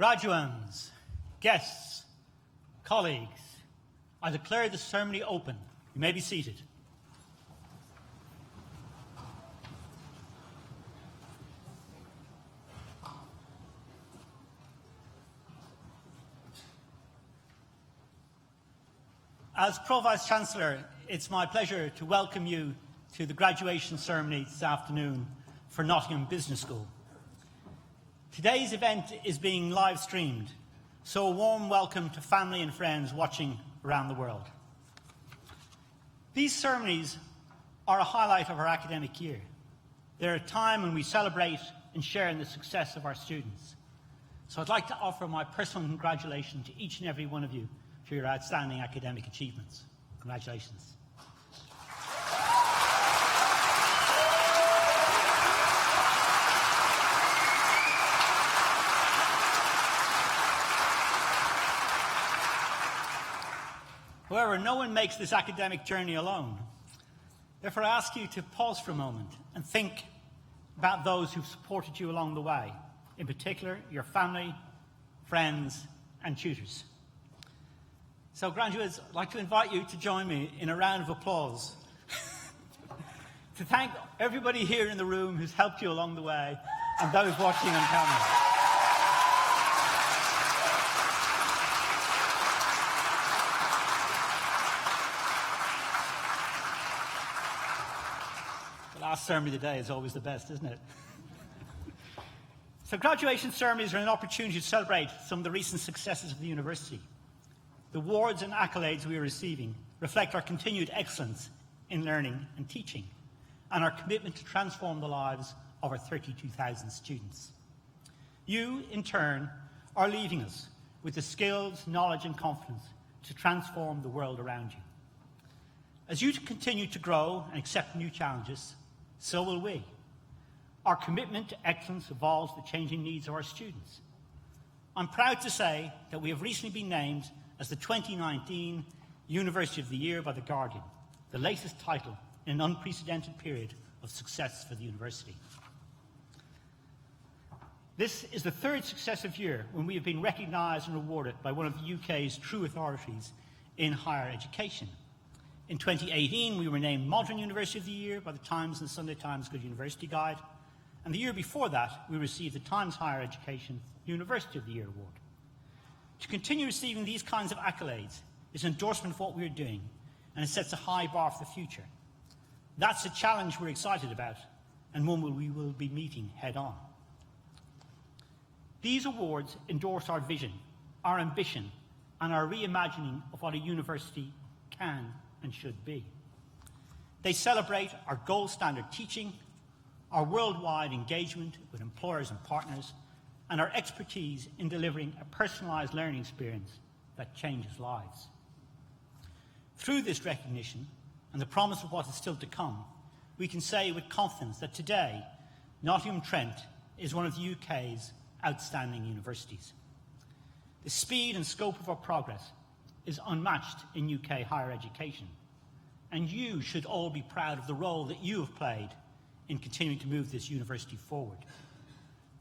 Graduands, guests, colleagues, I declare the ceremony open. You may be seated. As Pro-Vice-Chancellor, it's my pleasure to welcome you to the graduation ceremony this afternoon for Nottingham Business School. Today's event is being live streamed, so a warm welcome to family and friends watching around the world. These ceremonies are a highlight of our academic year. They're a time when we celebrate and share in the success of our students. So I'd like to offer my personal congratulations to each and every one of you for your outstanding academic achievements. Congratulations. However, no one makes this academic journey alone. Therefore, I ask you to pause for a moment and think about those who've supported you along the way, in particular, your family, friends, and tutors. So, graduates, I'd like to invite you to join me in a round of applause to thank everybody here in the room who's helped you along the way and those watching on camera. The last ceremony of the day is always the best, isn't it? So graduation ceremonies are an opportunity to celebrate some of the recent successes of the university. The awards and accolades we are receiving reflect our continued excellence in learning and teaching and our commitment to transform the lives of our 32,000 students. You, in turn, are leaving us with the skills, knowledge and confidence to transform the world around you. As you continue to grow and accept new challenges, so will we. Our commitment to excellence evolves the changing needs of our students. I'm proud to say that we have recently been named as the 2019 University of the Year by The Guardian, the latest title in an unprecedented period of success for the university. This is the third successive year when we have been recognised and rewarded by one of the UK's true authorities in higher education. In 2018, we were named Modern University of the Year by the Times and the Sunday Times Good University Guide, and the year before that, we received the Times Higher Education University of the Year Award. To continue receiving these kinds of accolades is an endorsement of what we are doing, and it sets a high bar for the future. That's a challenge we're excited about, and one we will be meeting head-on. These awards endorse our vision, our ambition, and our reimagining of what a university can and should be. They celebrate our gold standard teaching, our worldwide engagement with employers and partners, and our expertise in delivering a personalised learning experience that changes lives. Through this recognition and the promise of what is still to come, we can say with confidence that today, Nottingham Trent is one of the UK's outstanding universities. The speed and scope of our progress is unmatched in UK higher education, and you should all be proud of the role that you have played in continuing to move this university forward.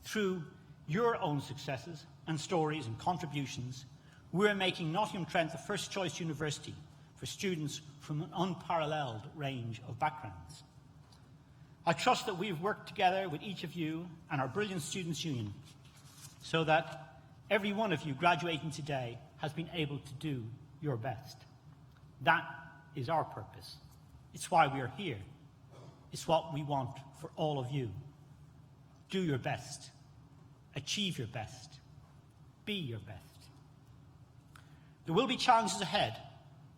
Through your own successes and stories and contributions, we're making Nottingham Trent the first choice university for students from an unparalleled range of backgrounds. I trust that we've worked together with each of you and our brilliant Students' Union so that every one of you graduating today has been able to do your best. That is our purpose. It's why we are here. It's what we want for all of you. Do your best. Achieve your best. Be your best. There will be challenges ahead,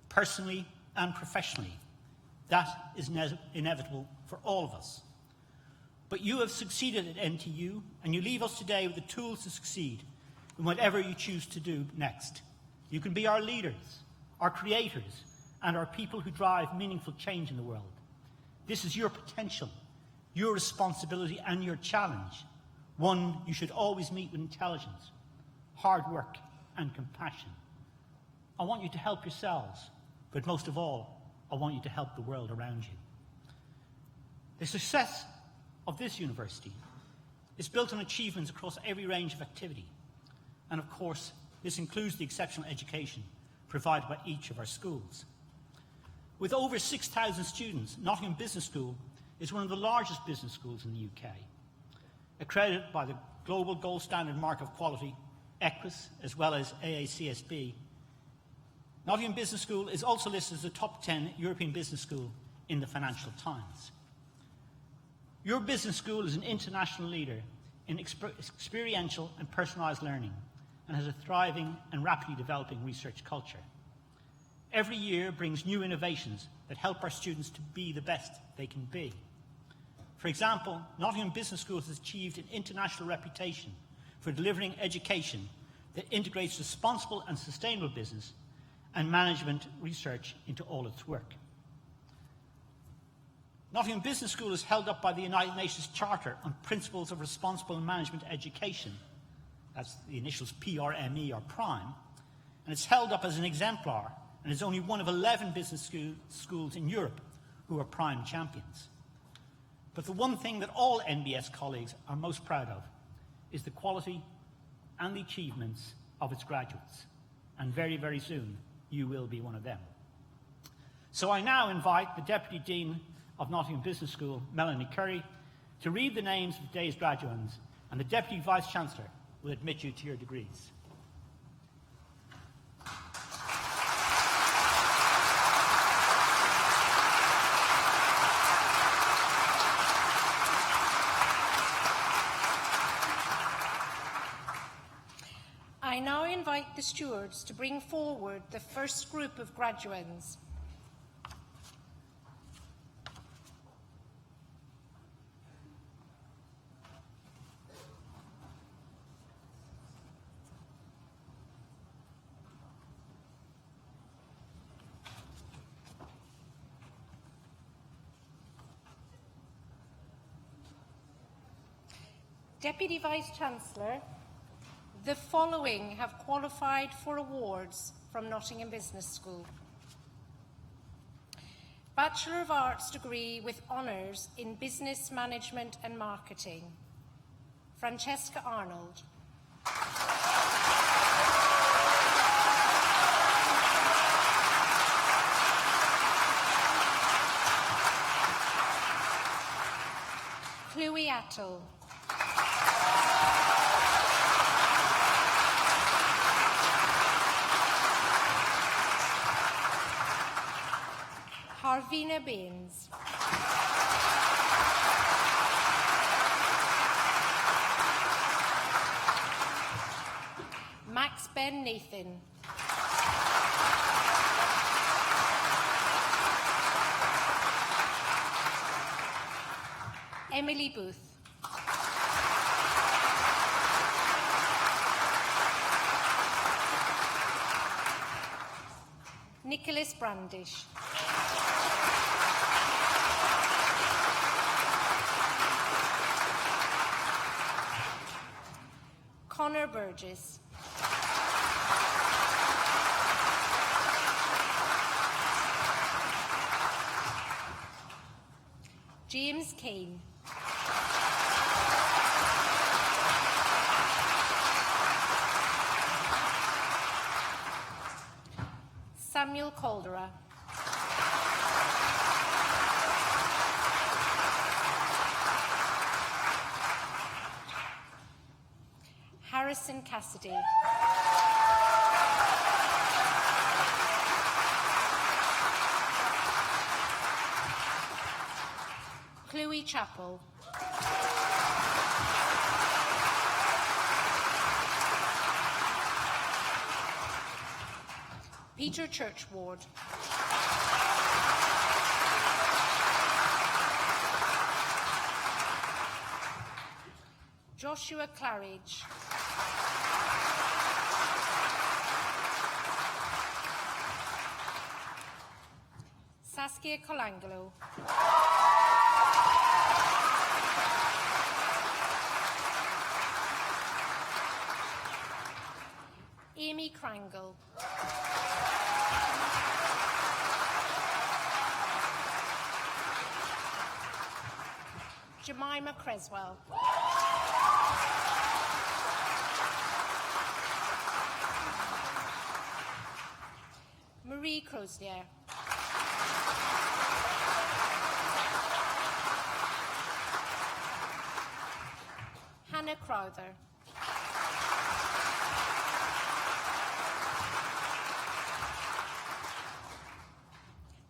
personally and professionally. That is inevitable for all of us. But you have succeeded at NTU, and you leave us today with the tools to succeed in whatever you choose to do next. You can be our leaders, our creators, and our people who drive meaningful change in the world. This is your potential, your responsibility, and your challenge. One you should always meet with intelligence, hard work, and compassion. I want you to help yourselves, but most of all, I want you to help the world around you. The success of this university is built on achievements across every range of activity. And of course, this includes the exceptional education provided by each of our schools. With over 6,000 students, Nottingham Business School is one of the largest business schools in the UK. Accredited by the Global Gold Standard Mark of Quality, EQUIS, as well as AACSB, Nottingham Business School is also listed as a top 10 European business school in the Financial Times. Your business school is an international leader in experiential and personalised learning and has a thriving and rapidly developing research culture. Every year brings new innovations that help our students to be the best they can be. For example, Nottingham Business School has achieved an international reputation for delivering education that integrates responsible and sustainable business and management research into all its work. Nottingham Business School is held up by the United Nations Charter on Principles of Responsible Management Education. That's the initials PRME or Prime. And it's held up as an exemplar and is only one of 11 business schools in Europe who are Prime champions. But the one thing that all NBS colleagues are most proud of is the quality and the achievements of its graduates. And very, very soon, you will be one of them. So I now invite the Deputy Dean of Nottingham Business School, Melanie Curry, to read the names of today's graduates, and the Deputy Vice-Chancellor will admit you to your degrees. I now invite the stewards to bring forward the first group of graduands. Deputy Vice-Chancellor, the following have qualified for awards from Nottingham Business School. Bachelor of Arts degree with honours in Business Management and Marketing, Francesca Arnold. Chloe Attle. Harvina Baines. Max Ben Nathan. Emily Booth. Nicholas Brandish. Connor Burgess. James Kane. Samuel Caldera. Harrison Cassidy. Chloe Chappell. Peter Churchward. Joshua Claridge. Saskia Colangelo. Amy Krangle. Jemima Creswell. Marie Crosnier. Hannah Crowther.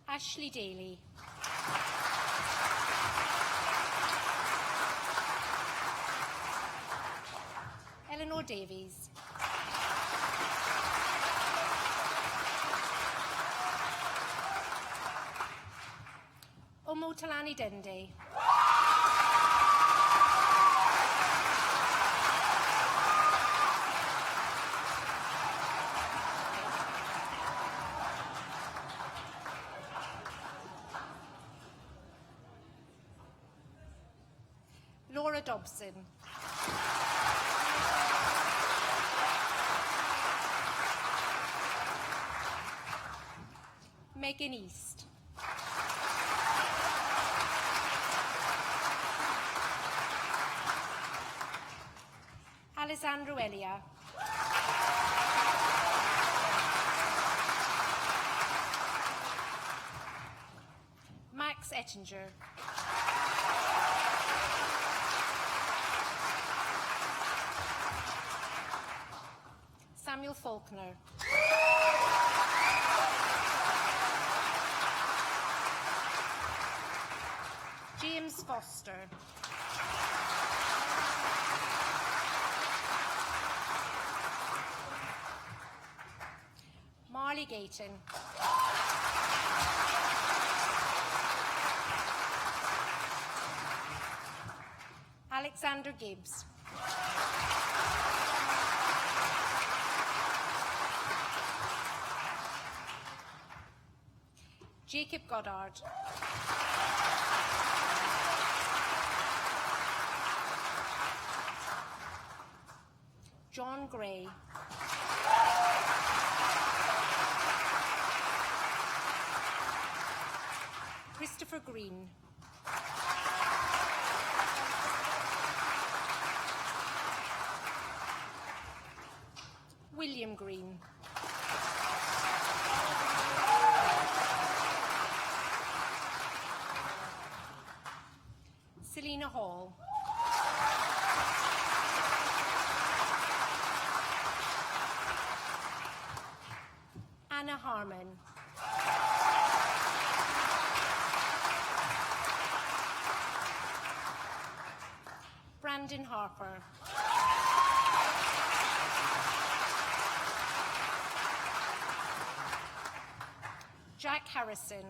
Ashley Daly. Eleanor Davies. Omotalani Dende. Laura Dobson. Megan East. Alessandro Elia. Max Ettinger. Samuel Faulkner. James Foster. Marley Gayton. Alexander Gibbs. Jacob Goddard. John Gray. Christopher Green. William Green. Selena Hall. Anna Harmon. Brandon Harper. Jack Harrison.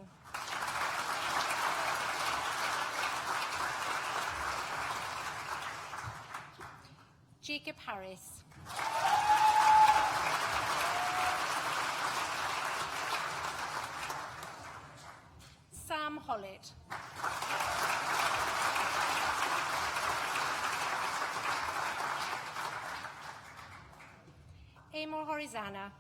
Jacob Harris. Sam Hollett. Amor Horizana.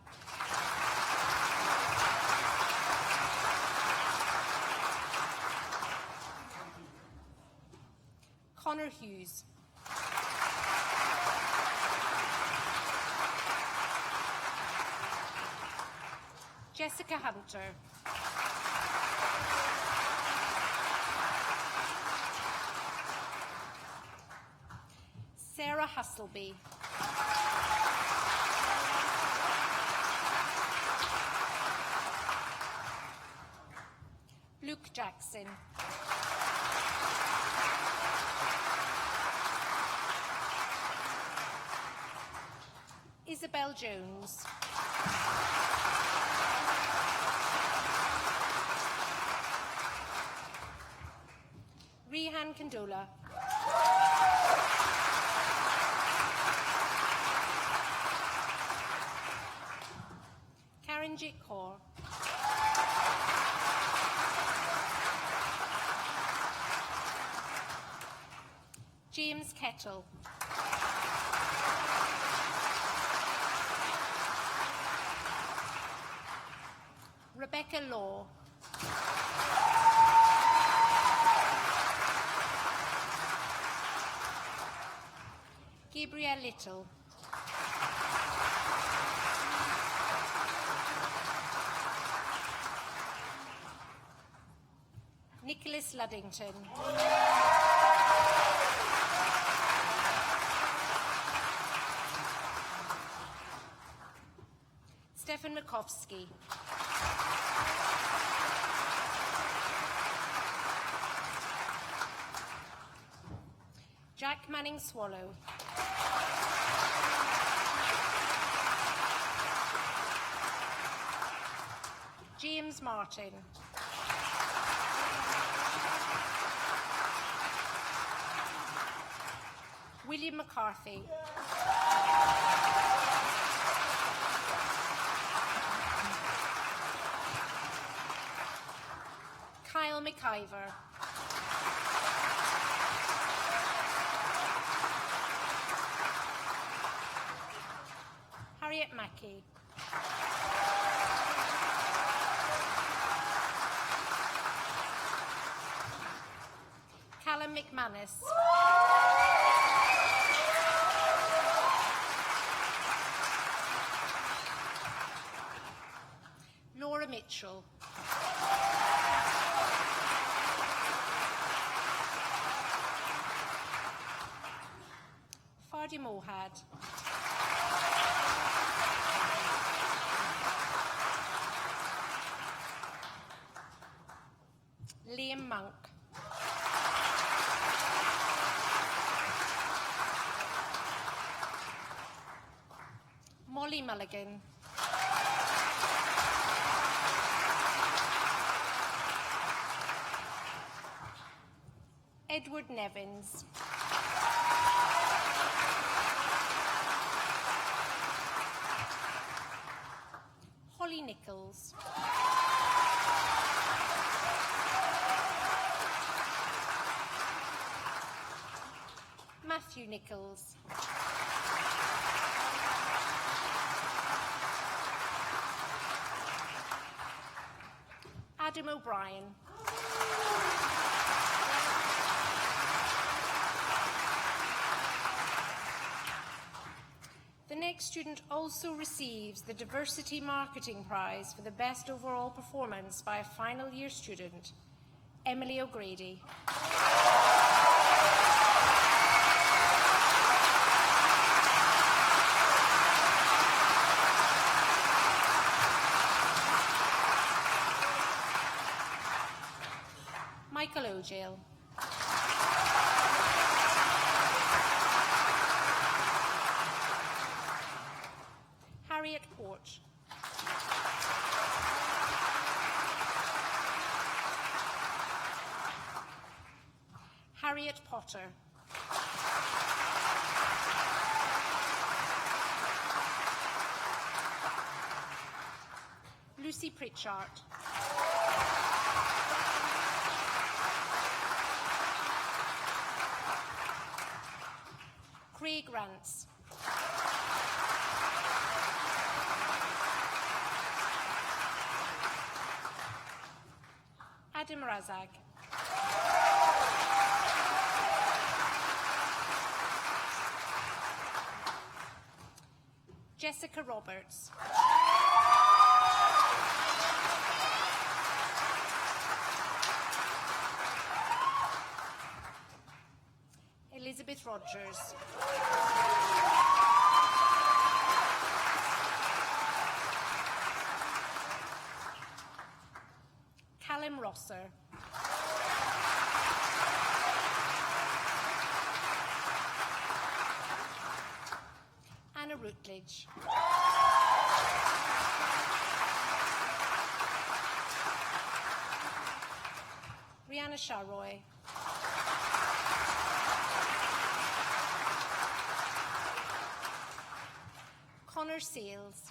Connor Hughes. Jessica Hunter. Sarah Hustleby. Luke Jackson. Isabel Jones. Rehan Kandola. Karen J. Kaur. James Kettle. Rebecca Law. Gabrielle Little. Nicholas Luddington. Stefan Makowski. Jack Manning Swallow. James Martin. William McCarthy. Kyle McIver. Harriet Mackey. Callum McManus. Laura Mitchell. Fardy Mohad. Liam Monk. Molly Mulligan. Edward Nevins. Holly Nichols. Matthew Nichols. Adam O'Brien. The next student also receives the Diversity Marketing Prize for the best overall performance by a final year student, Emily O'Grady. Michael O'Jail. Harriet Port. Harriet Potter. Lucy Pritchard. Craig Rance. Adam Razak. Jessica Roberts. Elizabeth Rogers. Callum Rosser. Anna Rutledge. Rihanna Sharoy. Connor Seals.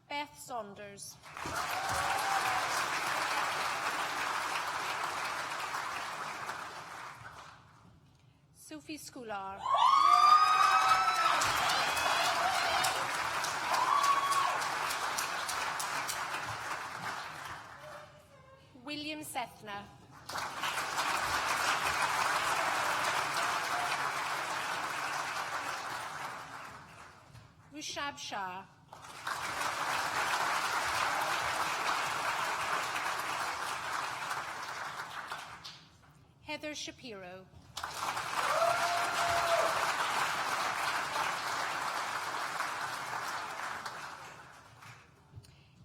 Beth Saunders. Sophie Scular. William Sethna. Rushab Shah. Heather Shapiro.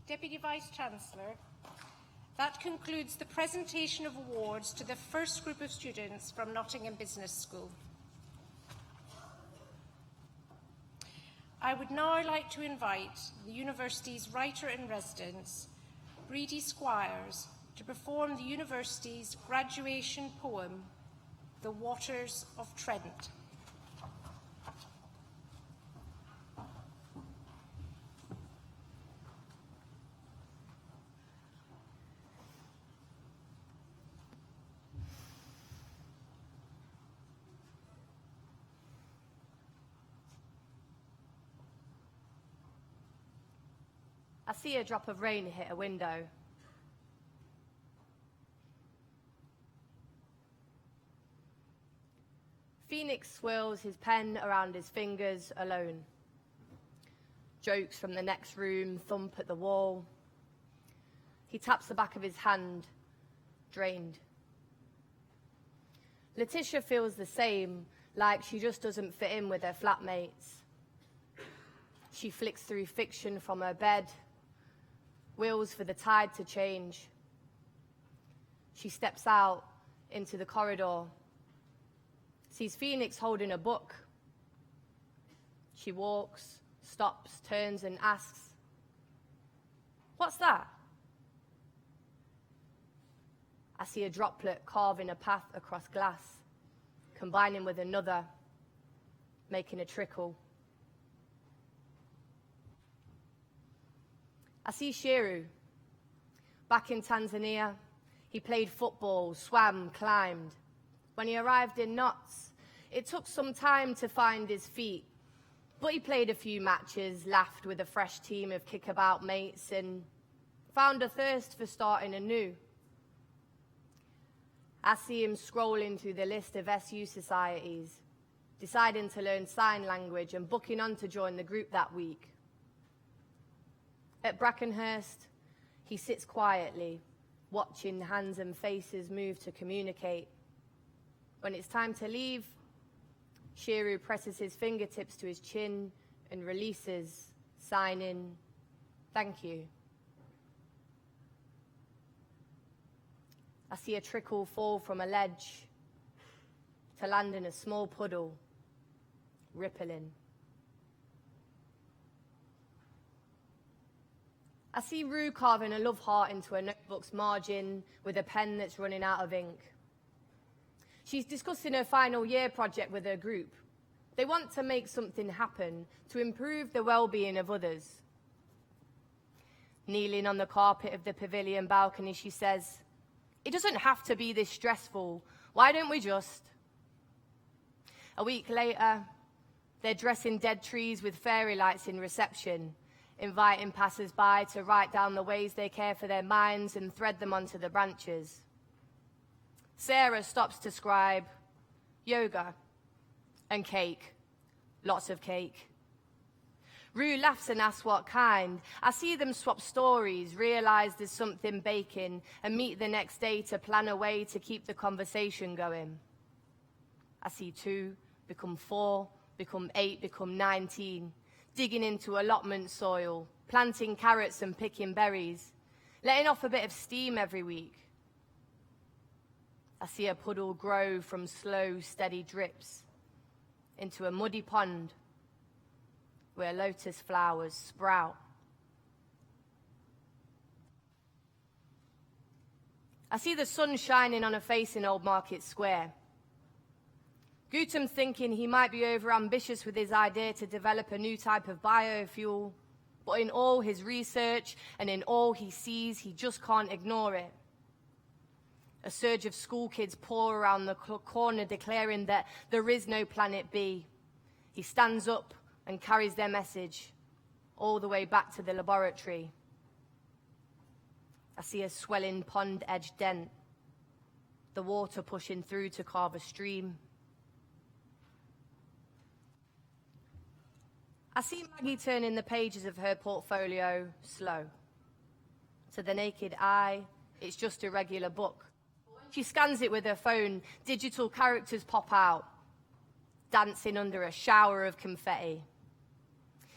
Deputy Vice-Chancellor, that concludes the presentation of awards to the first group of students from Nottingham Business School. I would now like to invite the university's writer-in-residence, Breedy Squires, to perform the university's graduation poem, The Waters of Trent. I see a drop of rain hit a window. Phoenix swirls his pen around his fingers alone. Jokes from the next room thump at the wall. He taps the back of his hand, drained. Letitia feels the same, like she just doesn't fit in with her flatmates. She flicks through fiction from her bed, wills for the tide to change. She steps out into the corridor, sees Phoenix holding a book. She walks, stops, turns and asks, "What's that?" I see a droplet carving a path across glass, combining with another, making a trickle. I see Shiru. Back in Tanzania, he played football, swam, climbed. When he arrived in Notts, it took some time to find his feet, but he played a few matches, laughed with a fresh team of kickabout mates, and found a thirst for starting anew. I see him scrolling through the list of SU societies, deciding to learn sign language and booking on to join the group that week. At Brackenhurst, he sits quietly, watching hands and faces move to communicate. When it's time to leave, Shiru presses his fingertips to his chin and releases, signing, "Thank you." I see a trickle fall from a ledge to land in a small puddle, rippling. I see Rue carving a love heart into her notebook's margin with a pen that's running out of ink. She's discussing her final year project with her group. They want to make something happen to improve the well-being of others. Kneeling on the carpet of the pavilion balcony, she says, "It doesn't have to be this stressful. Why don't we just?" A week later, they're dressing dead trees with fairy lights in reception, inviting passers-by to write down the ways they care for their minds and thread them onto the branches. Sarah stops to scribe yoga and cake, lots of cake. Rue laughs and asks what kind. I see them swap stories, realize there's something baking, and meet the next day to plan a way to keep the conversation going. I see 2 become 4, become 8, become 19, digging into allotment soil, planting carrots and picking berries, letting off a bit of steam every week. I see a puddle grow from slow, steady drips into a muddy pond where lotus flowers sprout. I see the sun shining on a face in Old Market Square. Gutem's thinking he might be overambitious with his idea to develop a new type of biofuel, but in all his research and in all he sees, he just can't ignore it. A surge of school kids pour around the corner declaring that there is no planet B. He stands up and carries their message all the way back to the laboratory. I see a swelling pond-edge dent, the water pushing through to carve a stream. I see Maggie turning the pages of her portfolio slow. To the naked eye, it's just a regular book. But when She scans it with her phone. Digital characters pop out, dancing under a shower of confetti.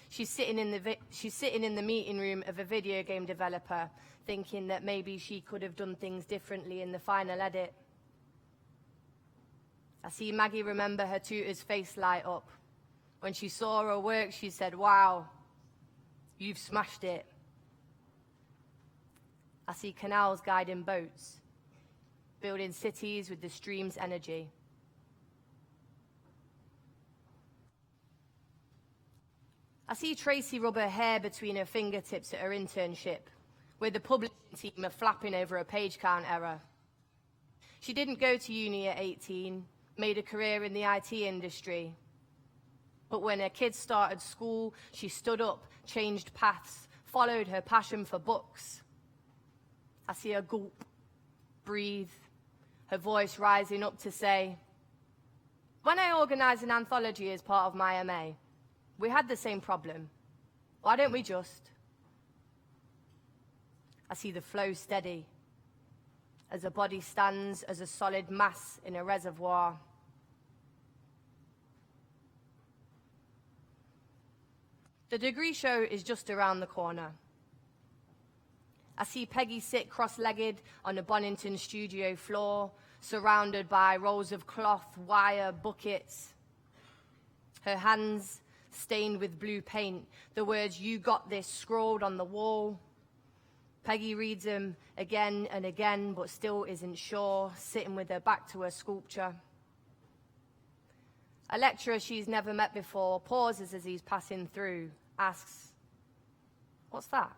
She's sitting in the meeting room of a video game developer, thinking that maybe she could have done things differently in the final edit. I see Maggie remember her tutor's face light up. When she saw her work, she said, "Wow, you've smashed it." I see canals guiding boats, building cities with the stream's energy. I see Tracy rub her hair between her fingertips at her internship, where the publishing team are flapping over a page count error. She didn't go to uni at 18, made a career in the IT industry. But when her kids started school, she stood up, changed paths, followed her passion for books. I see her gulp, breathe, her voice rising up to say, "When I organised an anthology as part of my MA, we had the same problem. Why don't we just?" I see the flow steady, as a body stands as a solid mass in a reservoir. The degree show is just around the corner. I see Peggy sit cross-legged on the Bonington studio floor, surrounded by rolls of cloth, wire, buckets. Her hands stained with blue paint, the words "You got this" scrawled on the wall. Peggy reads them again and again, but still isn't sure, sitting with her back to her sculpture. A lecturer she's never met before pauses as he's passing through, asks, "What's that?"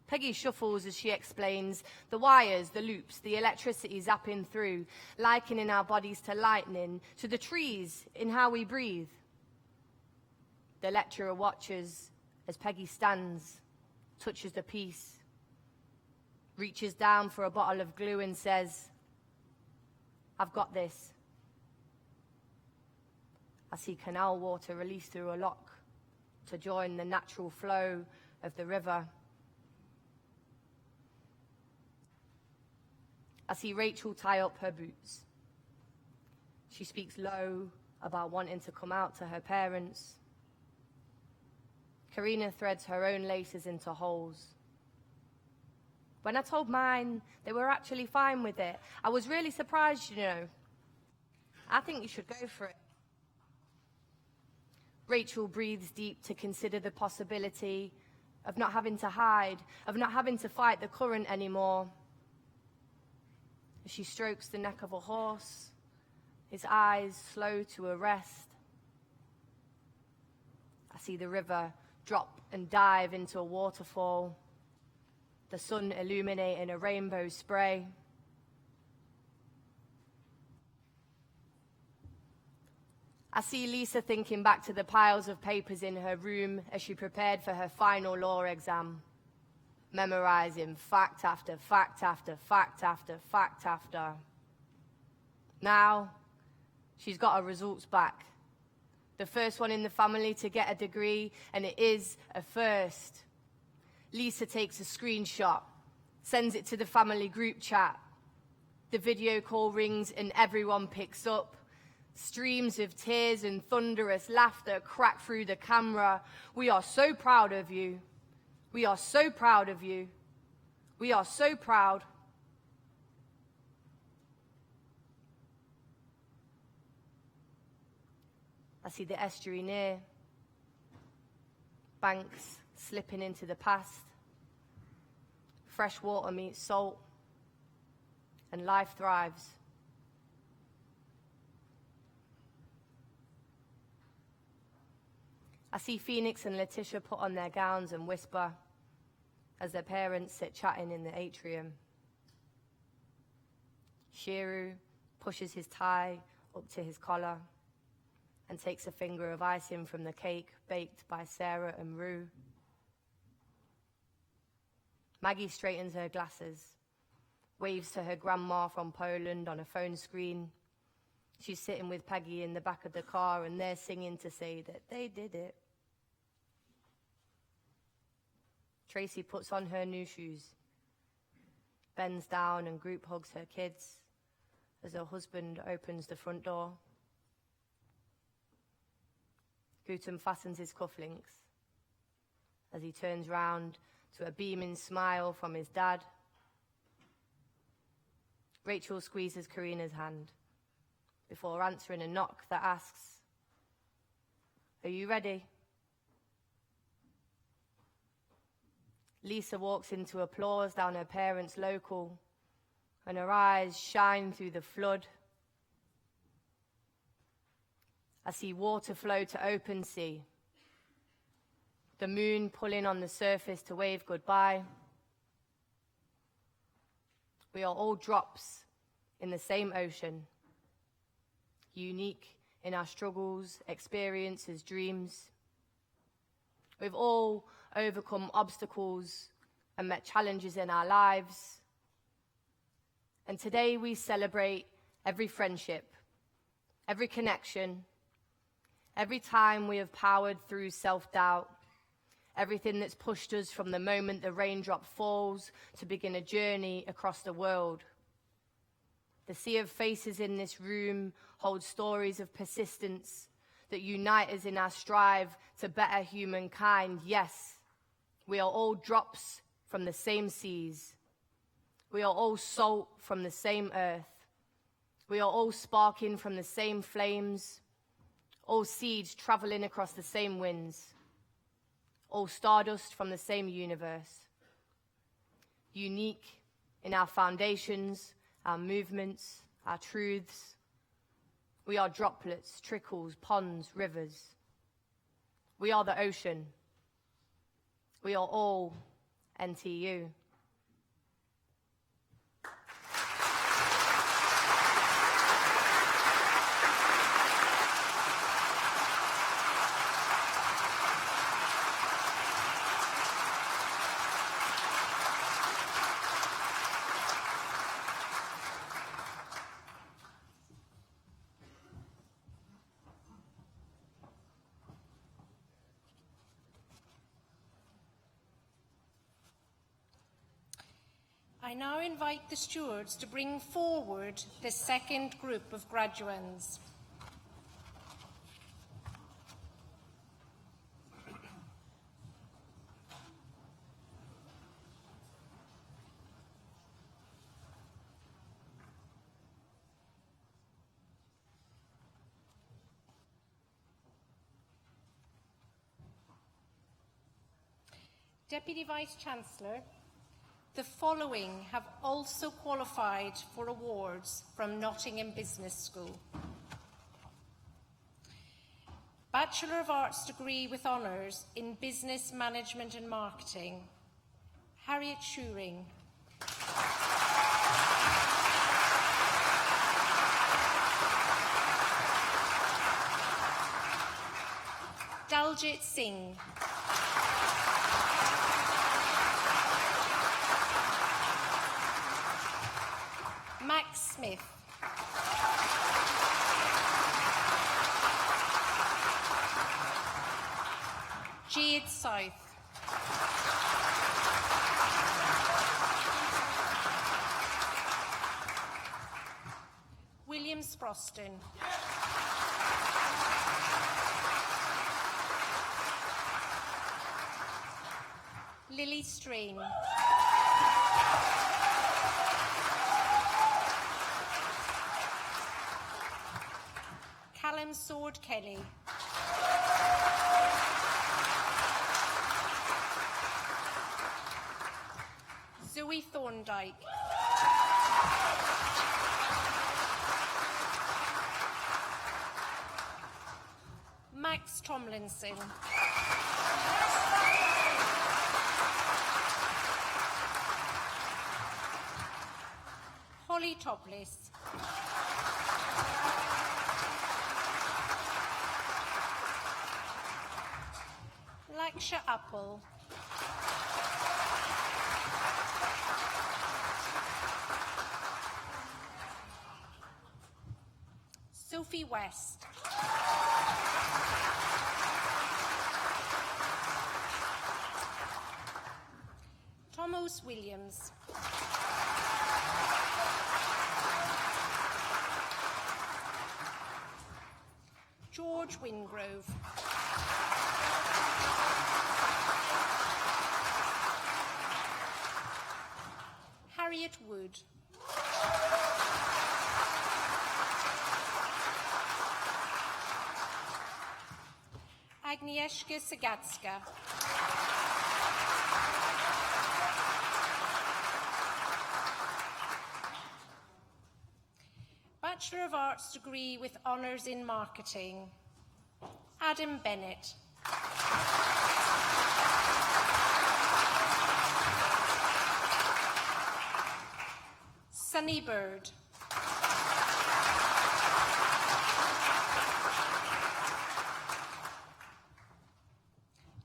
Peggy shuffles as she explains, "The wires, the loops, the electricity zapping through, likening our bodies to lightning, to the trees in how we breathe." The lecturer watches as Peggy stands, touches the piece, reaches down for a bottle of glue and says, "I've got this." I see canal water released through a lock to join the natural flow of the river. I see Rachel tie up her boots. She speaks low about wanting to come out to her parents. Karina threads her own laces into holes. When I told mine, they were actually fine with it. I was really surprised, you know. I think you should go for it. Rachel breathes deep to consider the possibility of not having to hide, of not having to fight the current anymore. As she strokes the neck of a horse, his eyes slow to a rest. I see the river drop and dive into a waterfall, the sun illuminating a rainbow spray. I see Lisa thinking back to the piles of papers in her room as she prepared for her final law exam, memorizing fact after fact after fact after fact after. Now, she's got her results back. The first one in the family to get a degree, and it is a first. Lisa takes a screenshot, sends it to the family group chat. The video call rings and everyone picks up. Streams of tears and thunderous laughter crack through the camera. "We are so proud of you. We are so proud of you. We are so proud." I see the estuary near, banks slipping into the past. Fresh water meets salt, and life thrives. I see Phoenix and Letitia put on their gowns and whisper as their parents sit chatting in the atrium. Shiru pushes his tie up to his collar and takes a finger of icing from the cake baked by Sarah and Rue. Maggie straightens her glasses, waves to her grandma from Poland on a phone screen. She's sitting with Peggy in the back of the car and they're singing to say that they did it. Tracy puts on her new shoes. bends down and group hugs her kids as her husband opens the front door. Gautam fastens his cufflinks as he turns round to a beaming smile from his dad. Rachel squeezes Karina's hand before answering a knock that asks, "Are you ready?" Lisa walks into applause down her parents' local, and her eyes shine through the flood. I see water flow to open sea, the moon pulling on the surface to wave goodbye. We are all drops in the same ocean, unique in our struggles, experiences, dreams. We've all overcome obstacles and met challenges in our lives. And today we celebrate every friendship, every connection, every time we have powered through self-doubt, everything that's pushed us from the moment the raindrop falls to begin a journey across the world. The sea of faces in this room holds stories of persistence that unite us in our strive to better humankind. Yes, we are all drops from the same seas. We are all salt from the same earth. We are all sparking from the same flames, all seeds traveling across the same winds, all stardust from the same universe. Unique in our foundations, our movements, our truths. We are droplets, trickles, ponds, rivers. We are the ocean. We are all NTU. I now invite the stewards to bring forward the second group of graduands. Deputy Vice-Chancellor, the following have also qualified for awards from Nottingham Business School. Bachelor of Arts degree with honours in Business Management and Marketing, Harriet Shuring. Daljit Singh. Max Smith. Jade South. William Sproston. Lily Strain. Callum Sword Kelly. Zoe Thorndike. Max Tomlinson. Holly Topless. Laksha Apple. Sophie West. Thomas Williams. George Wingrove. Harriet Wood. Agnieszka Sagacka. Bachelor of Arts degree with honours in marketing, Adam Bennett. Sunny Bird.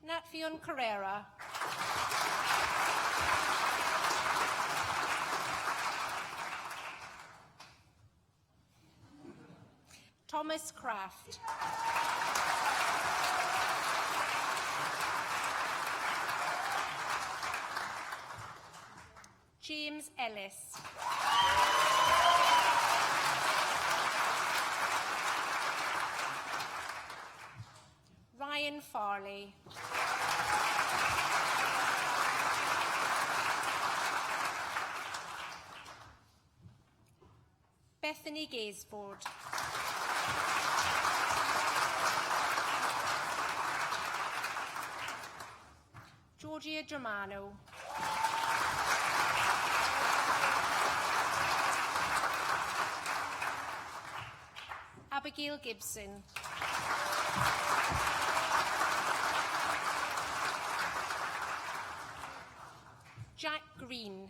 Natfion Carrera. Thomas Kraft. James Ellis. Ryan Farley. Bethany Gaisford. Georgia Germano. Abigail Gibson. Jack Green.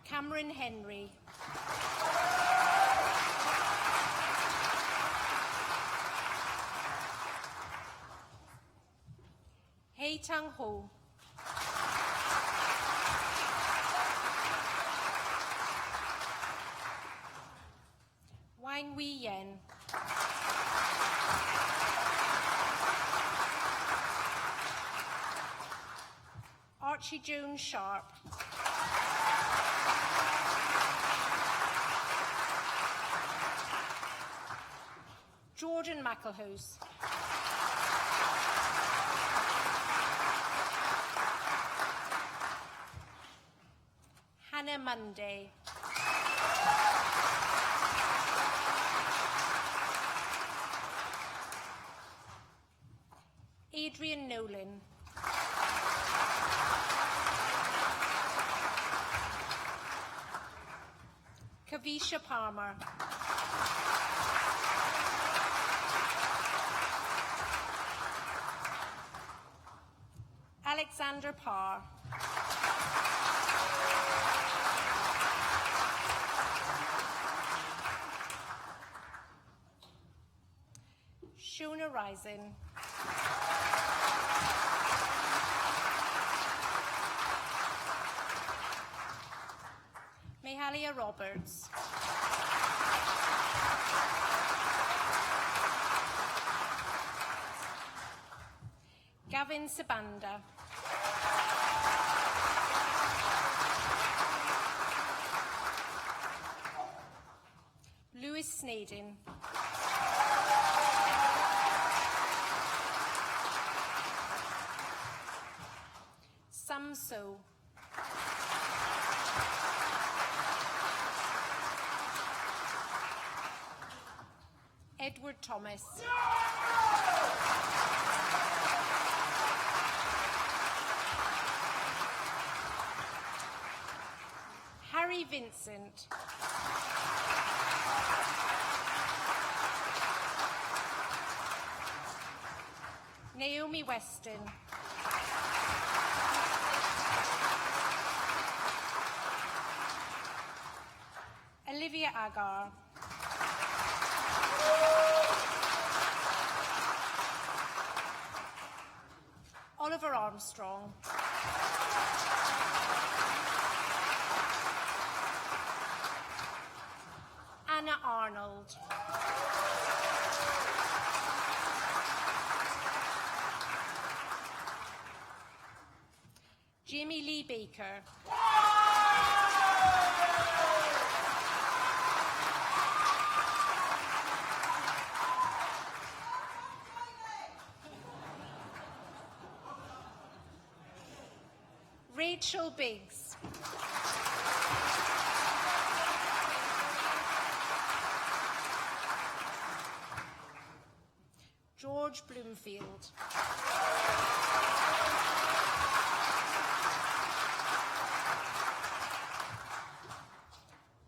Cameron Henry. Hei Tang Ho. Wang Wei Yen. Archie Jones Sharp. Jordan McElhouse. Hannah Monday. Adrian Nolan. Kavisha Palmer. Alexander Parr. Shona Risen. Mahalia Roberts. Gavin Sabanda. Lewis Snedden. Sam So. Edward Thomas. Harry Vincent. Naomi Weston. Olivia Agar. Oliver Armstrong. Anna Arnold. Jamie Lee Baker. Rachel Biggs. George Bloomfield.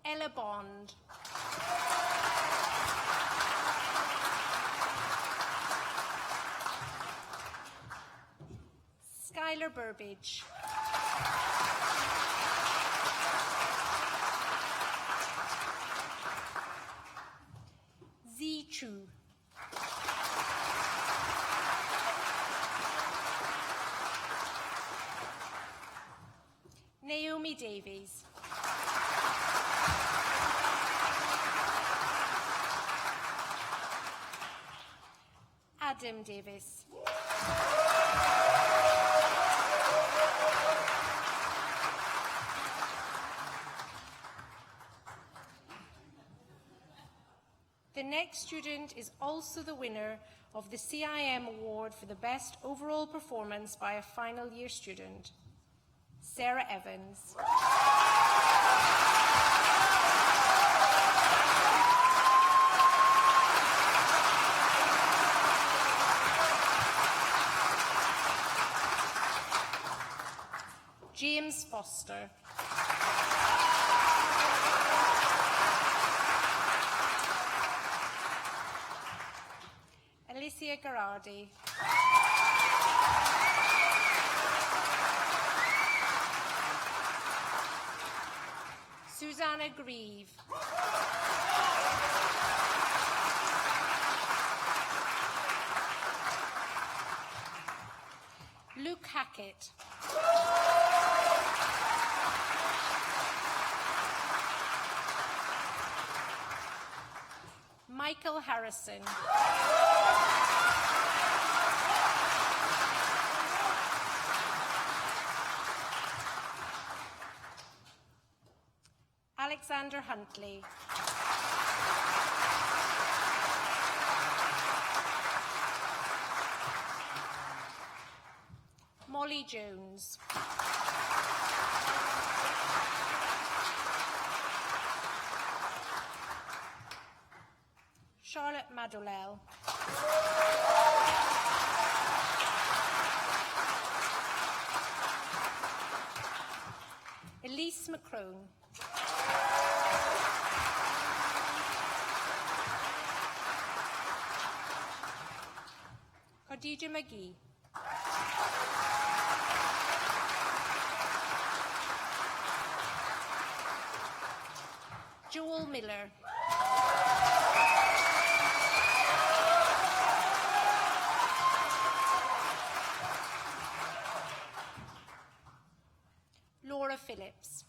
Ella Bond. Skylar Burbage. Z Chu. Naomi Davies. Adam Davis. The next student is also the winner of the CIM Award for the Best Overall Performance by a Final Year Student, Sarah Evans. James Foster. Alicia Garardi. Susanna Grieve. Luke Hackett. Michael Harrison. Alexander Huntley. Molly Jones. Charlotte Madolell. Elise McCrone. Khadija McGee. Joel Miller. Laura Phillips.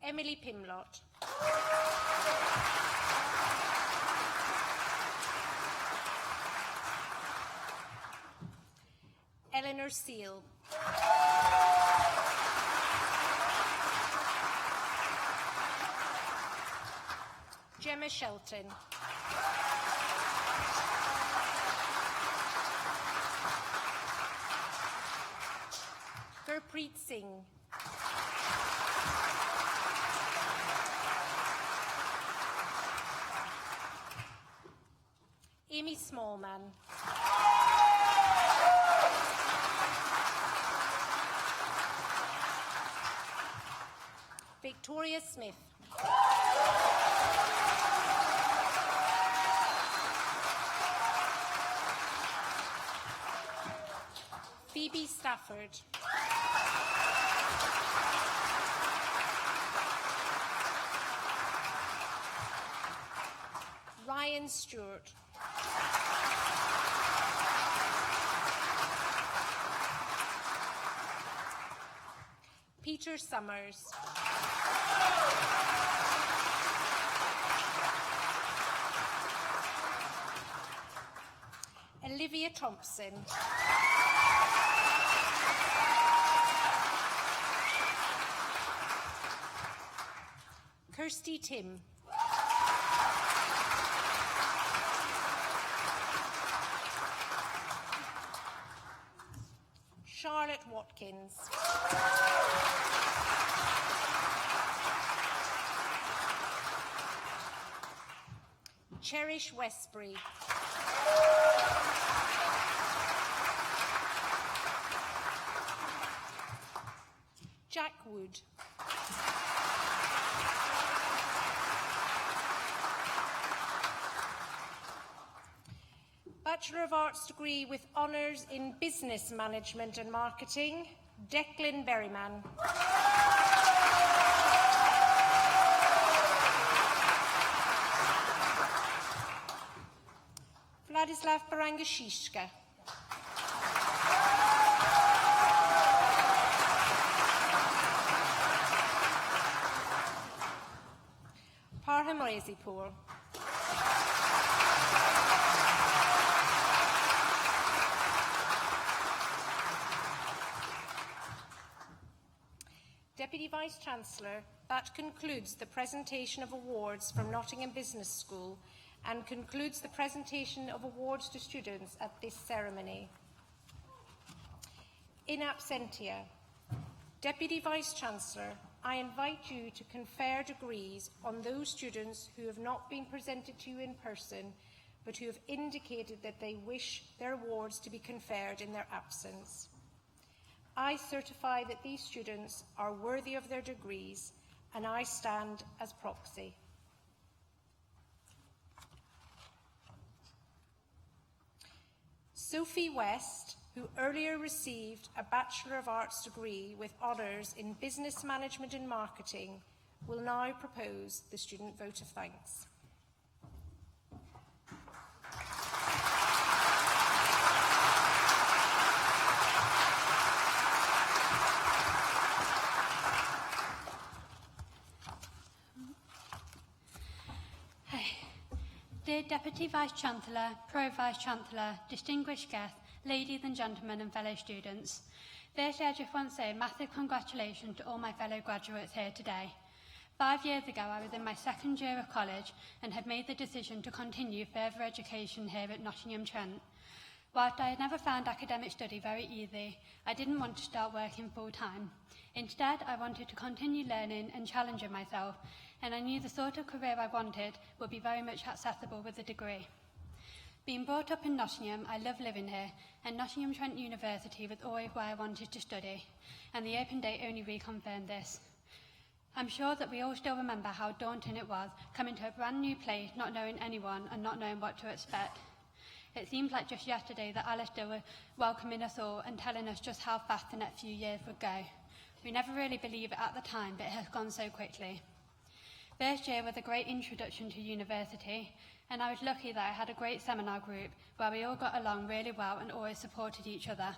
Emily Pimlott. Eleanor Seal. Gemma Shelton. Gurpreet Singh. Amy Smallman. Victoria Smith. Phoebe Stafford. Ryan Stewart. Peter Summers. Olivia Thompson. Kirsty Tim. Watkins. Cherish Westbury. Jack Wood. Bachelor of Arts degree with honours in Business Management and Marketing, Declan Berryman. Vladislav Barangashishka. Parham Rezipur. Deputy Vice-Chancellor, that concludes the presentation of awards from Nottingham Business School and concludes the presentation of awards to students at this ceremony. In absentia, Deputy Vice-Chancellor, I invite you to confer degrees on those students who have not been presented to you in person, but who have indicated that they wish their awards to be conferred in their absence. I certify that these students are worthy of their degrees, and I stand as proxy. Sophie West, who earlier received a Bachelor of Arts degree with honours in Business Management and Marketing, will now propose the student vote of thanks. Dear Deputy Vice-Chancellor, Pro-Vice-Chancellor, distinguished guests, ladies and gentlemen and fellow students, firstly I just want to say a massive congratulations to all my fellow graduates here today. 5 years ago I was in my second year of college and had made the decision to continue further education here at Nottingham, Trent. Whilst I had never found academic study very easy, I didn't want to start working full-time. Instead, I wanted to continue learning and challenging myself, and I knew the sort of career I wanted would be very much accessible with a degree. Being brought up in Nottingham, I love living here, and Nottingham Trent University was always where I wanted to study, and the open date only reconfirmed this. I'm sure that we all still remember how daunting it was coming to a brand new place, not knowing anyone and not knowing what to expect. It seems like just yesterday that Alistair was welcoming us all and telling us just how fast the next few years would go. We never really believed it at the time, but it has gone so quickly. First year was a great introduction to university, and I was lucky that I had a great seminar group where we all got along really well and always supported each other.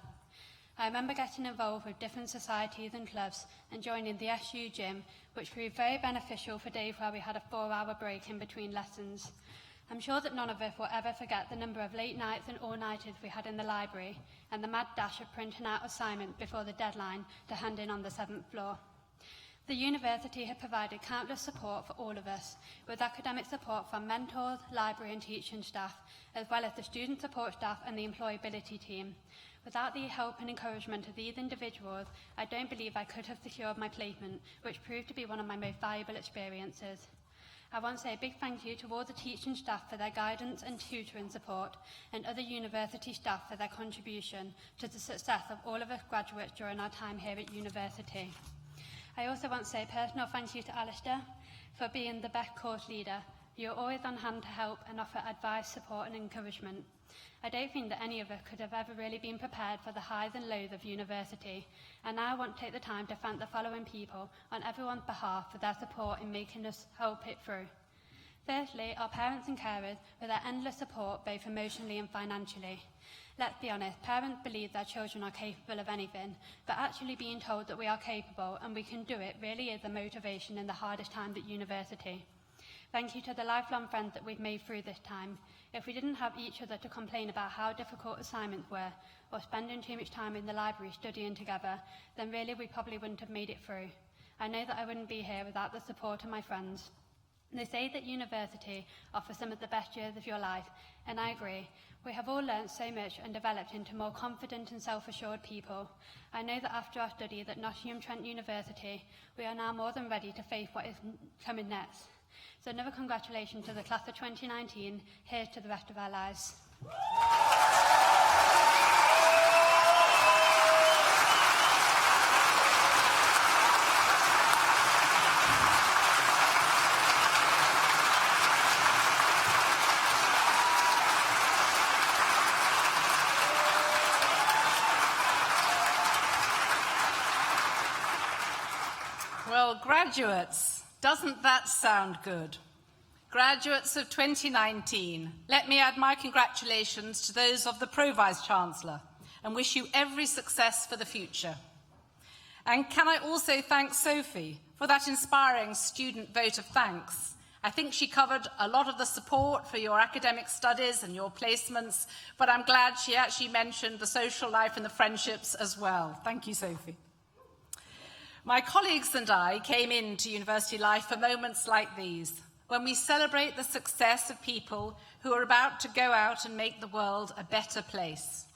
I remember getting involved with different societies and clubs and joining the SU gym, which proved very beneficial for days where we had a 4-hour break in between lessons. I'm sure that none of us will ever forget the number of late nights and all-nighters we had in the library and the mad dash of printing out assignments before the deadline to hand in on the 7th floor. The university had provided countless support for all of us, with academic support from mentors, library and teaching staff, as well as the student support staff and the employability team. Without the help and encouragement of these individuals, I don't believe I could have secured my placement, which proved to be one of my most valuable experiences. I want to say a big thank you to all the teaching staff for their guidance and tutoring support, and other university staff for their contribution to the success of all of us graduates during our time here at university. I also want to say a personal thank you to Alistair for being the best course leader. You're always on hand to help and offer advice, support and encouragement. I don't think that any of us could have ever really been prepared for the highs and lows of university, and now I want to take the time to thank the following people on everyone's behalf for their support in making us help it through. Firstly, our parents and carers for their endless support both emotionally and financially. Let's be honest, parents believe their children are capable of anything, but actually being told that we are capable and we can do it really is a motivation in the hardest times at university. Thank you to the lifelong friends that we've made through this time. If we didn't have each other to complain about how difficult assignments were, or spending too much time in the library studying together, then really we probably wouldn't have made it through. I know that I wouldn't be here without the support of my friends. They say that university offers some of the best years of your life, and I agree. We have all learnt so much and developed into more confident and self-assured people. I know that after our studies at Nottingham Trent University, we are now more than ready to face what is coming next. So another congratulations to the class of 2019. Here's to the rest of our lives. Well, graduates, doesn't that sound good? Graduates of 2019, let me add my congratulations to those of the Pro Vice-Chancellor and wish you every success for the future. And can I also thank Sophie for that inspiring student vote of thanks. I think she covered a lot of the support for your academic studies and your placements, but I'm glad she actually mentioned the social life and the friendships as well. Thank you, Sophie. My colleagues and I came into university life for moments like these, when we celebrate the success of people who are about to go out and make the world a better place.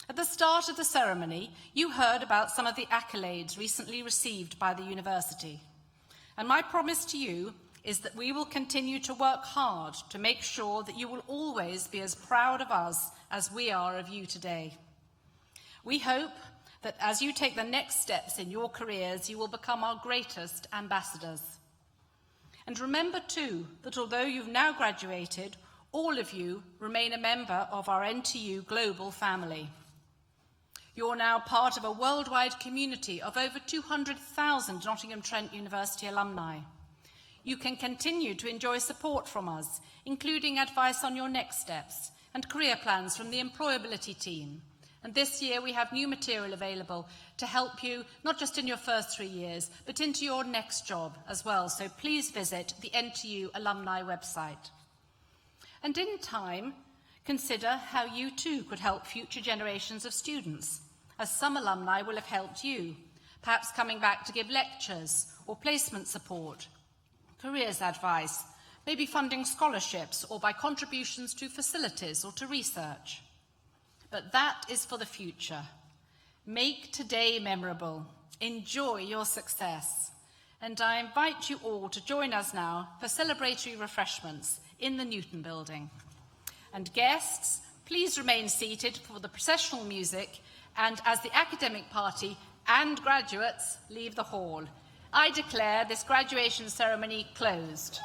At the start of the ceremony, you heard about some of the accolades recently received by the university. And my promise to you is that we will continue to work hard to make sure that you will always be as proud of us as we are of you today. We hope that as you take the next steps in your careers, you will become our greatest ambassadors. And remember too, that although you've now graduated, all of you remain a member of our NTU global family. You're now part of a worldwide community of over 200,000 Nottingham Trent University alumni. You can continue to enjoy support from us, including advice on your next steps and career plans from the employability team. And this year we have new material available to help you, not just in your first 3 years, but into your next job as well. So please visit the NTU alumni website. And in time, consider how you too could help future generations of students, as some alumni will have helped you, perhaps coming back to give lectures or placement support, careers advice, maybe funding scholarships or by contributions to facilities or to research. But that is for the future. Make today memorable. Enjoy your success. And I invite you all to join us now for celebratory refreshments in the Newton Building. And guests, please remain seated for the processional music and as the academic party and graduates leave the hall. I declare this graduation ceremony closed.